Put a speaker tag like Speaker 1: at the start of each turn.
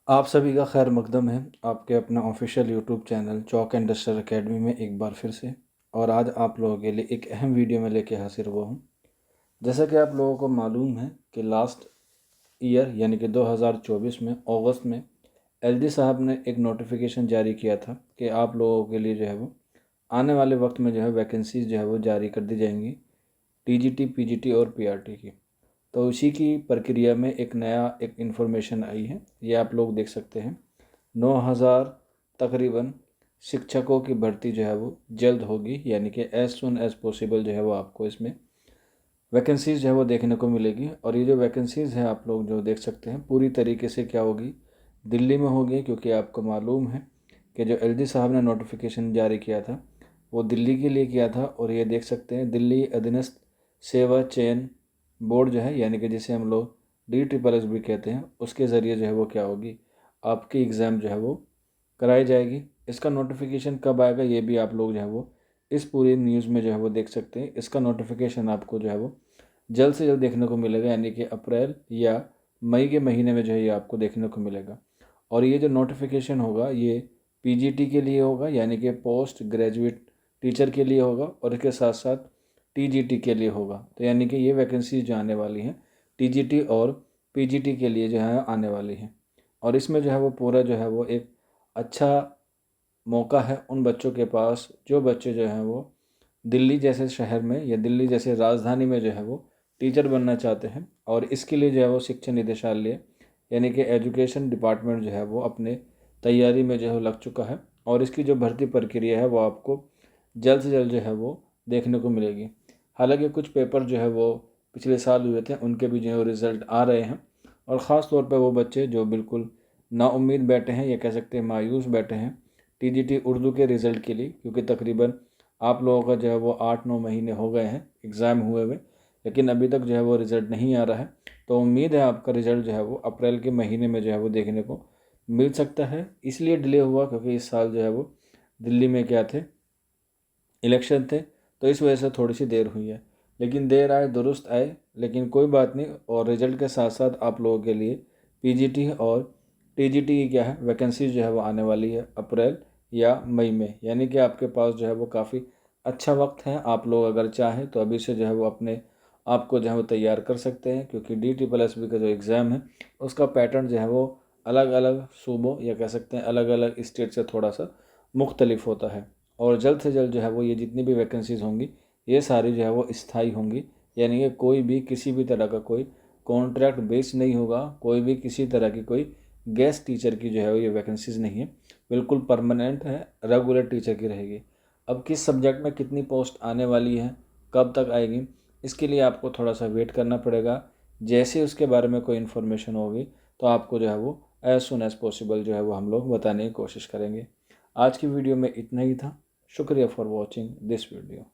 Speaker 1: आप सभी का खैर मकदम है आपके अपना ऑफिशियल यूट्यूब चैनल चौक इंडस्ट्रियल एकेडमी में एक बार फिर से। और आज आप लोगों के लिए एक अहम वीडियो में लेके हाजिर हुआ हूँ। जैसा कि आप लोगों को मालूम है कि लास्ट ईयर यानी कि 2024 में अगस्त में एलजी साहब ने एक नोटिफिकेशन जारी किया था कि आप लोगों के लिए जो है वो आने वाले वक्त में जो है वैकेंसीज जो है वो जारी कर दी जाएंगी, टीजीटी, पीजीटी और पीआरटी की। तो उसी की प्रक्रिया में एक इन्फॉर्मेशन आई है, ये आप लोग देख सकते हैं। 9,000 तकरीबन शिक्षकों की भर्ती जो है वो जल्द होगी, यानी कि एज सुन एज पॉसिबल जो है वो आपको इसमें वैकेंसीज़ जो है वो देखने को मिलेगी। और ये जो वैकेंसीज़ हैं आप लोग जो देख सकते हैं पूरी तरीके से क्या होगी, दिल्ली में होगी, क्योंकि आपको मालूम है कि जो एलजी साहब ने नोटिफिकेशन जारी किया था वो दिल्ली के लिए किया था। और ये देख सकते हैं दिल्ली अधीनस्थ सेवा चयन बोर्ड जो है, यानी कि जिसे हम लोग DSSS भी कहते हैं, उसके ज़रिए जो है वो क्या होगी, आपकी एग्ज़ाम जो है वो कराई जाएगी। इसका नोटिफिकेशन कब आएगा ये भी आप लोग जो है वो इस पूरी न्यूज़ में जो है वो देख सकते हैं। इसका नोटिफिकेशन आपको जो है वो जल्द से जल्द देखने को मिलेगा, यानी कि अप्रैल या मई के महीने में जो है ये आपको देखने को मिलेगा। और ये जो नोटिफिकेशन होगा ये पीजीटी के लिए होगा, यानी कि पोस्ट ग्रेजुएट टीचर के लिए होगा, और इसके साथ साथ टीजीटी के लिए होगा। तो यानी कि ये वैकेंसी जो आने वाली हैं टीजीटी और पीजीटी के लिए जो है आने वाली हैं। और इसमें जो है वो पूरा जो है वो एक अच्छा मौका है उन बच्चों के पास जो बच्चे जो हैं वो दिल्ली जैसे शहर में या दिल्ली जैसे राजधानी में जो है वो टीचर बनना चाहते हैं। और इसके लिए जो है वो शिक्षा निदेशालय यानी कि एजुकेशन डिपार्टमेंट जो है वो अपने तैयारी में जो है लग चुका है। और इसकी जो भर्ती प्रक्रिया है वो आपको जल्द से जल्द जो है वो देखने को मिलेगी। हालांकि कुछ पेपर जो है वो पिछले साल हुए थे उनके भी जो है रिज़ल्ट आ रहे हैं। और ख़ास तौर पर वो बच्चे जो बिल्कुल नाउम्मीद बैठे हैं या कह सकते हैं मायूस बैठे हैं टीजीटी उर्दू के रिज़ल्ट के लिए, क्योंकि तकरीबन आप लोगों का जो है वो 8-9 महीने हो गए हैं एग्ज़ाम हुए हुए, लेकिन अभी तक जो है वो रिज़ल्ट नहीं आ रहा है। तो उम्मीद है आपका रिज़ल्ट जो है वो अप्रैल के महीने में जो है वो देखने को मिल सकता है। इसलिए डिले हुआ क्योंकि इस साल जो है वो दिल्ली में क्या थे, इलेक्शन थे, तो इस वजह से थोड़ी सी देर हुई है। लेकिन देर आए दुरुस्त आए, लेकिन कोई बात नहीं। और रिज़ल्ट के साथ साथ आप लोगों के लिए पीजीटी और टीजीटी की क्या है वैकेंसी जो है वो आने वाली है अप्रैल या मई में, यानी कि आपके पास जो है वो काफ़ी अच्छा वक्त है। आप लोग अगर चाहें तो अभी से जो है वो अपने आप को जो है वो तैयार कर सकते हैं, क्योंकि DSSS का जो एग्ज़ाम है उसका पैटर्न जो है वो अलग अलग सूबों या कह सकते हैं अलग अलग स्टेट से थोड़ा सा मुख्तलिफ होता है। और जल्द से जल्द जो है वो ये जितनी भी वैकेंसीज़ होंगी ये सारी जो है वो स्थायी होंगी, यानी कि कोई भी किसी भी तरह का कोई कॉन्ट्रैक्ट बेस नहीं होगा, कोई भी किसी तरह की कोई गेस्ट टीचर की जो है वो ये वैकेंसीज़ नहीं है, बिल्कुल परमानेंट है, रेगुलर टीचर की रहेगी। अब किस सब्जेक्ट में कितनी पोस्ट आने वाली है, कब तक आएगी, इसके लिए आपको थोड़ा सा वेट करना पड़ेगा। जैसे उसके बारे में कोई इन्फॉर्मेशन होगी तो आपको जो है वो एज़ सुन एज़ पॉसिबल जो है वो हम लोग बताने की कोशिश करेंगे। आज की वीडियो में इतना ही था। शुक्रिया फॉर वॉचिंग दिस वीडियो।